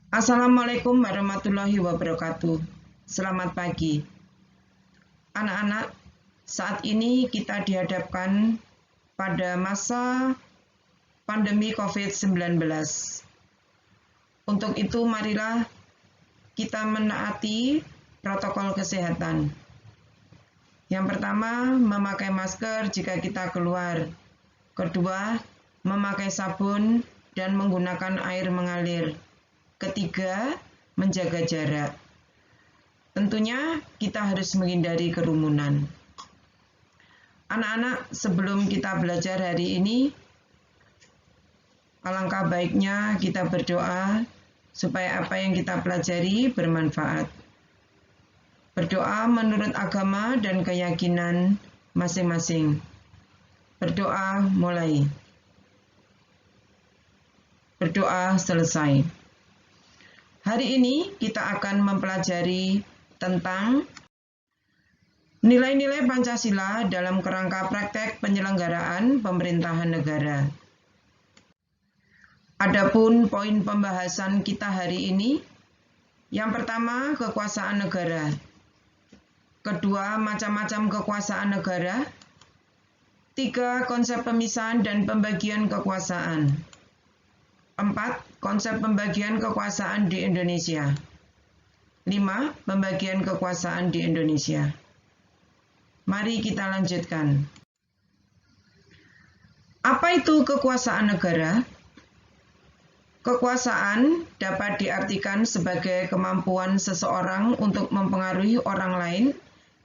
Assalamualaikum warahmatullahi wabarakatuh. Selamat pagi. Anak-anak, saat ini kita dihadapkan pada masa pandemi COVID-19. Untuk itu, marilah kita menaati protokol kesehatan. Yang pertama, memakai masker jika kita keluar. Kedua, memakai sabun dan menggunakan air mengalir. Ketiga, menjaga jarak. Tentunya kita harus menghindari kerumunan. Anak-anak, sebelum kita belajar hari ini, alangkah baiknya kita berdoa supaya apa yang kita pelajari bermanfaat. Berdoa menurut agama dan keyakinan masing-masing. Berdoa mulai. Berdoa selesai. Hari ini kita akan mempelajari tentang nilai-nilai Pancasila dalam kerangka praktek penyelenggaraan pemerintahan negara. Adapun poin pembahasan kita hari ini, yang pertama kekuasaan negara, kedua macam-macam kekuasaan negara, tiga konsep pemisahan dan pembagian kekuasaan. 4. Konsep pembagian kekuasaan di Indonesia. 5. Pembagian kekuasaan di Indonesia. Mari kita lanjutkan. Apa itu kekuasaan negara? Kekuasaan dapat diartikan sebagai kemampuan seseorang untuk mempengaruhi orang lain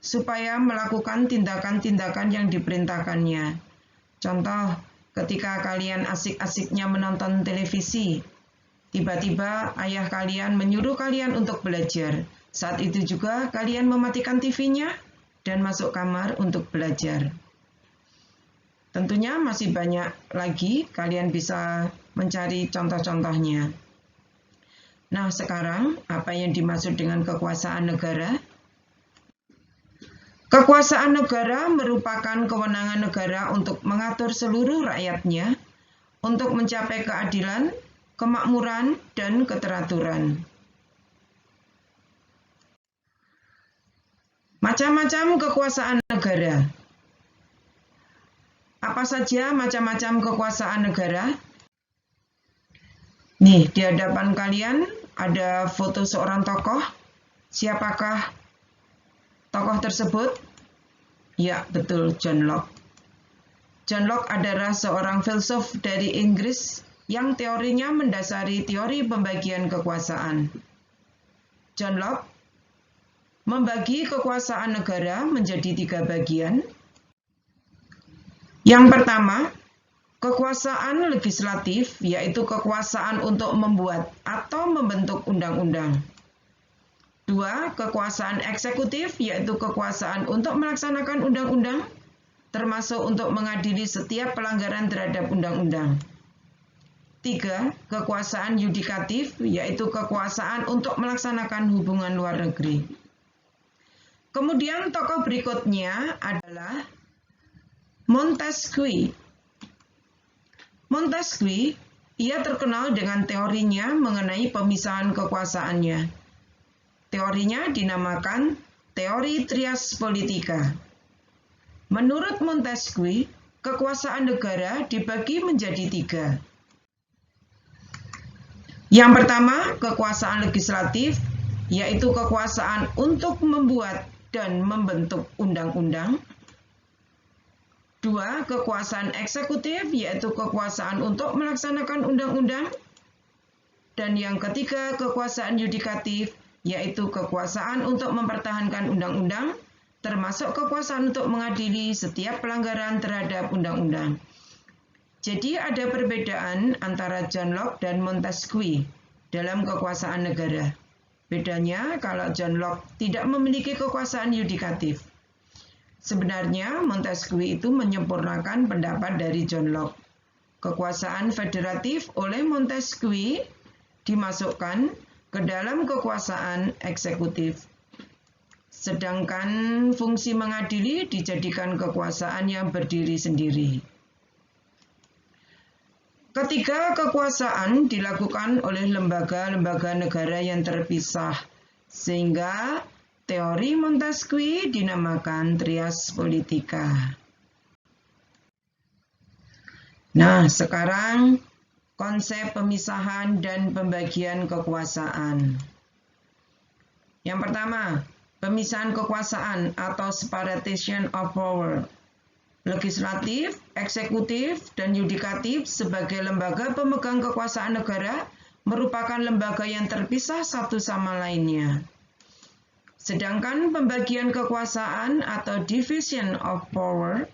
supaya melakukan tindakan-tindakan yang diperintahkannya. Contoh, ketika kalian asik-asiknya menonton televisi, tiba-tiba ayah kalian menyuruh kalian untuk belajar. Saat itu juga kalian mematikan TV-nya dan masuk kamar untuk belajar. Tentunya masih banyak lagi, kalian bisa mencari contoh-contohnya. Nah, sekarang apa yang dimaksud dengan kekuasaan negara? Kekuasaan negara merupakan kewenangan negara untuk mengatur seluruh rakyatnya untuk mencapai keadilan, kemakmuran, dan keteraturan. Macam-macam kekuasaan negara. Apa saja macam-macam kekuasaan negara? Nih, di hadapan kalian ada foto seorang tokoh. Siapakah tokoh tersebut? Ya, betul, John Locke. John Locke adalah seorang filsuf dari Inggris yang teorinya mendasari teori pembagian kekuasaan. John Locke membagi kekuasaan negara menjadi 3 bagian. Yang pertama, kekuasaan legislatif, yaitu kekuasaan untuk membuat atau membentuk undang-undang. 2. Kekuasaan eksekutif, yaitu kekuasaan untuk melaksanakan undang-undang, termasuk untuk mengadili setiap pelanggaran terhadap undang-undang. 3. Kekuasaan yudikatif, yaitu kekuasaan untuk melaksanakan hubungan luar negeri. Kemudian tokoh berikutnya adalah Montesquieu. Montesquieu, ia terkenal dengan teorinya mengenai pemisahan kekuasaannya. Teorinya dinamakan teori trias politika. Menurut Montesquieu, kekuasaan negara dibagi menjadi 3. Yang pertama, kekuasaan legislatif, yaitu kekuasaan untuk membuat dan membentuk undang-undang. 2. Kekuasaan eksekutif, yaitu kekuasaan untuk melaksanakan undang-undang. Dan yang ketiga, kekuasaan yudikatif, yaitu kekuasaan untuk mempertahankan undang-undang, termasuk kekuasaan untuk mengadili setiap pelanggaran terhadap undang-undang. Jadi ada perbedaan antara John Locke dan Montesquieu dalam kekuasaan negara. Bedanya kalau John Locke tidak memiliki kekuasaan yudikatif. Sebenarnya Montesquieu itu menyempurnakan pendapat dari John Locke. Kekuasaan federatif oleh Montesquieu dimasukkan ke dalam kekuasaan eksekutif. Sedangkan fungsi mengadili dijadikan kekuasaan yang berdiri sendiri. Ketiga, kekuasaan dilakukan oleh lembaga-lembaga negara yang terpisah, sehingga teori Montesquieu dinamakan trias politika. Nah, sekarang konsep pemisahan dan pembagian kekuasaan. Yang pertama, pemisahan kekuasaan atau separation of power. Legislatif, eksekutif, dan yudikatif sebagai lembaga pemegang kekuasaan negara merupakan lembaga yang terpisah satu sama lainnya. Sedangkan pembagian kekuasaan atau division of power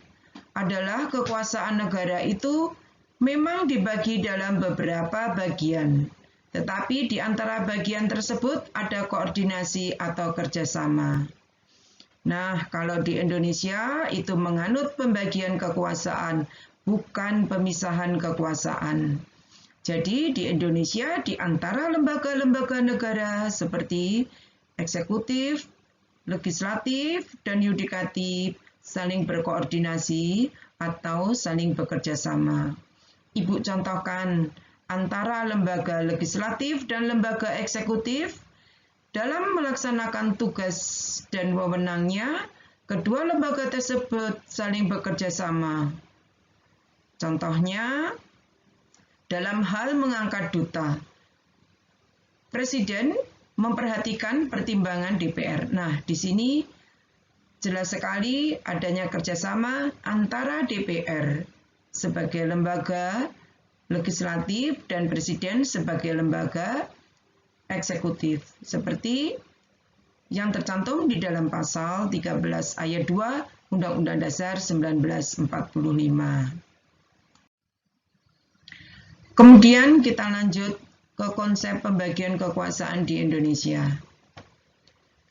adalah kekuasaan negara itu memang dibagi dalam beberapa bagian, tetapi di antara bagian tersebut ada koordinasi atau kerjasama. Nah, kalau di Indonesia itu menganut pembagian kekuasaan, bukan pemisahan kekuasaan. Jadi di Indonesia di antara lembaga-lembaga negara seperti eksekutif, legislatif, dan yudikatif saling berkoordinasi atau saling bekerja sama. Ibu contohkan antara lembaga legislatif dan lembaga eksekutif dalam melaksanakan tugas dan wewenangnya, kedua lembaga tersebut saling bekerja sama. Contohnya, dalam hal mengangkat duta, Presiden memperhatikan pertimbangan DPR. Nah, di sini jelas sekali adanya kerjasama antara DPR sebagai lembaga legislatif dan Presiden sebagai lembaga eksekutif, seperti yang tercantum di dalam pasal 13 ayat 2 Undang-Undang Dasar 1945. Kemudian kita lanjut ke konsep pembagian kekuasaan di Indonesia.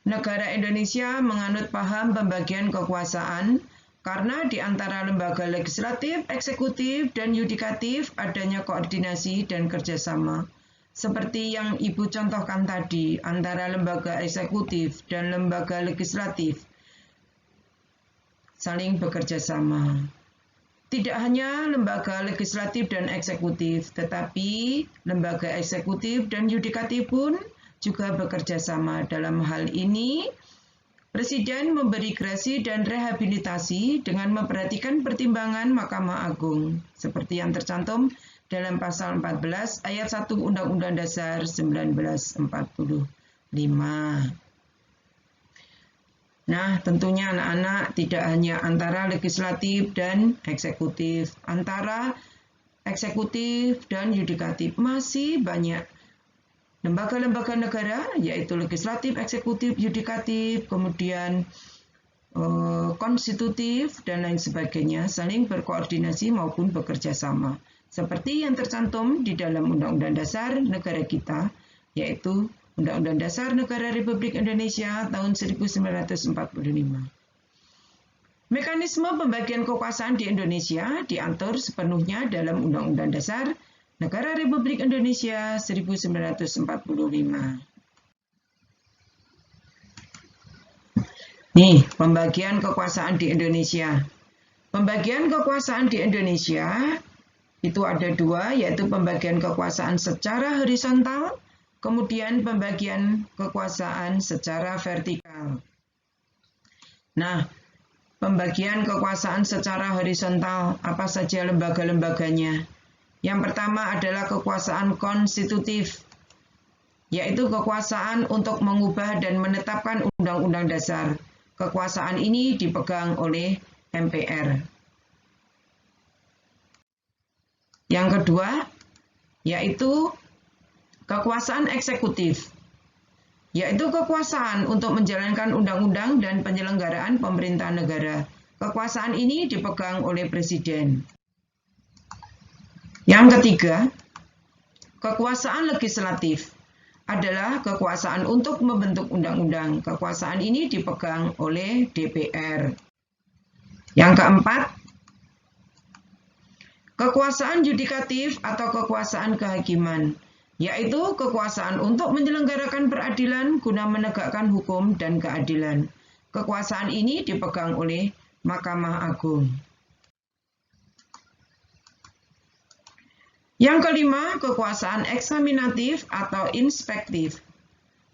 Negara Indonesia menganut paham pembagian kekuasaan karena di antara lembaga legislatif, eksekutif, dan yudikatif adanya koordinasi dan kerjasama. Seperti yang Ibu contohkan tadi, antara lembaga eksekutif dan lembaga legislatif saling bekerja sama. Tidak hanya lembaga legislatif dan eksekutif, tetapi lembaga eksekutif dan yudikatif pun juga bekerja sama. Dalam hal ini, Presiden memberi gerasi dan rehabilitasi dengan memperhatikan pertimbangan Mahkamah Agung, seperti yang tercantum dalam pasal 14 ayat 1 Undang-Undang Dasar 1945. Nah, tentunya anak-anak tidak hanya antara legislatif dan eksekutif, antara eksekutif dan yudikatif masih banyak lembaga-lembaga negara, yaitu legislatif, eksekutif, yudikatif, kemudian konstitutif, dan lain sebagainya, saling berkoordinasi maupun bekerja sama. Seperti yang tercantum di dalam Undang-Undang Dasar negara kita, yaitu Undang-Undang Dasar Negara Republik Indonesia tahun 1945. Mekanisme pembagian kekuasaan di Indonesia diatur sepenuhnya dalam Undang-Undang Dasar Negara Republik Indonesia 1945. Nih, pembagian kekuasaan di Indonesia. Pembagian kekuasaan di Indonesia itu ada dua, yaitu pembagian kekuasaan secara horizontal, kemudian pembagian kekuasaan secara vertikal. Nah, pembagian kekuasaan secara horizontal, apa saja lembaga-lembaganya? Yang pertama adalah kekuasaan konstitutif, yaitu kekuasaan untuk mengubah dan menetapkan undang-undang dasar. Kekuasaan ini dipegang oleh MPR. Yang kedua, yaitu kekuasaan eksekutif, yaitu kekuasaan untuk menjalankan undang-undang dan penyelenggaraan pemerintahan negara. Kekuasaan ini dipegang oleh Presiden. Yang ketiga, kekuasaan legislatif adalah kekuasaan untuk membentuk undang-undang. Kekuasaan ini dipegang oleh DPR. Yang keempat, kekuasaan yudikatif atau kekuasaan kehakiman, yaitu kekuasaan untuk menyelenggarakan peradilan guna menegakkan hukum dan keadilan. Kekuasaan ini dipegang oleh Mahkamah Agung. Yang kelima, kekuasaan eksaminatif atau inspektif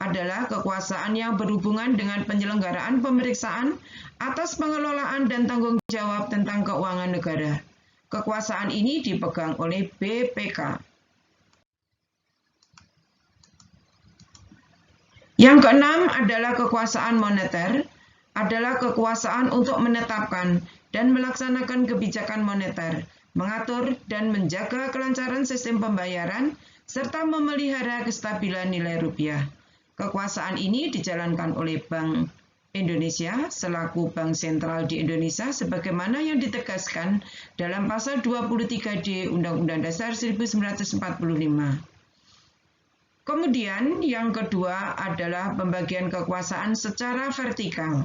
adalah kekuasaan yang berhubungan dengan penyelenggaraan pemeriksaan atas pengelolaan dan tanggung jawab tentang keuangan negara. Kekuasaan ini dipegang oleh BPK. Yang keenam adalah kekuasaan moneter, adalah kekuasaan untuk menetapkan dan melaksanakan kebijakan moneter, mengatur dan menjaga kelancaran sistem pembayaran, serta memelihara kestabilan nilai rupiah. Kekuasaan ini dijalankan oleh Bank Indonesia selaku Bank Sentral di Indonesia sebagaimana yang ditegaskan dalam pasal 23D Undang-Undang Dasar 1945. Kemudian yang kedua adalah pembagian kekuasaan secara vertikal.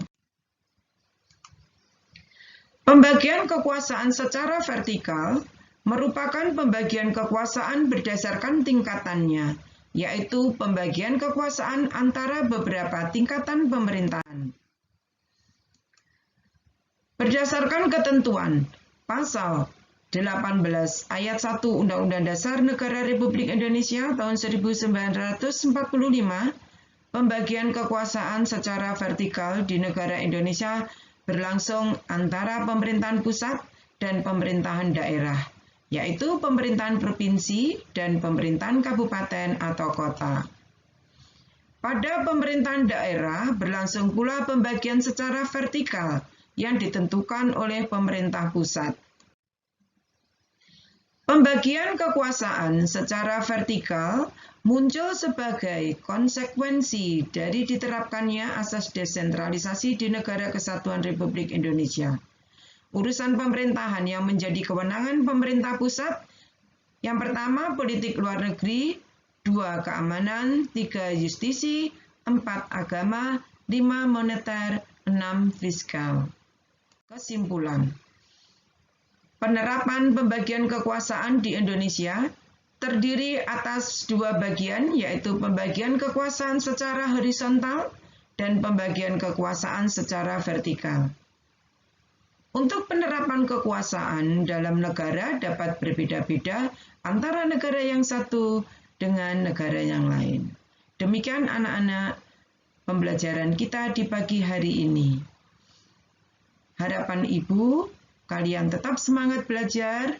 Pembagian kekuasaan secara vertikal merupakan pembagian kekuasaan berdasarkan tingkatannya, yaitu pembagian kekuasaan antara beberapa tingkatan pemerintahan. Berdasarkan ketentuan Pasal 18 Ayat 1 Undang-Undang Dasar Negara Republik Indonesia tahun 1945, pembagian kekuasaan secara vertikal di negara Indonesia berlangsung antara pemerintahan pusat dan pemerintahan daerah, yaitu pemerintahan provinsi dan pemerintahan kabupaten atau kota. Pada pemerintahan daerah berlangsung pula pembagian secara vertikal yang ditentukan oleh pemerintah pusat. Pembagian kekuasaan secara vertikal muncul sebagai konsekuensi dari diterapkannya asas desentralisasi di Negara Kesatuan Republik Indonesia. Urusan pemerintahan yang menjadi kewenangan pemerintah pusat, yang pertama politik luar negeri, 2 keamanan, 3 justisi, 4 agama, 5 moneter, 6 fiskal. Kesimpulan. Penerapan pembagian kekuasaan di Indonesia terdiri atas 2 bagian, yaitu pembagian kekuasaan secara horizontal dan pembagian kekuasaan secara vertikal. Untuk penerapan kekuasaan dalam negara dapat berbeda-beda antara negara yang satu dengan negara yang lain. Demikian anak-anak pembelajaran kita di pagi hari ini. Harapan Ibu, kalian tetap semangat belajar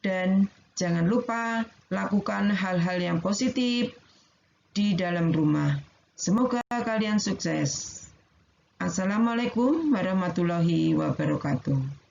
dan jangan lupa lakukan hal-hal yang positif di dalam rumah. Semoga kalian sukses. Assalamualaikum warahmatullahi wabarakatuh.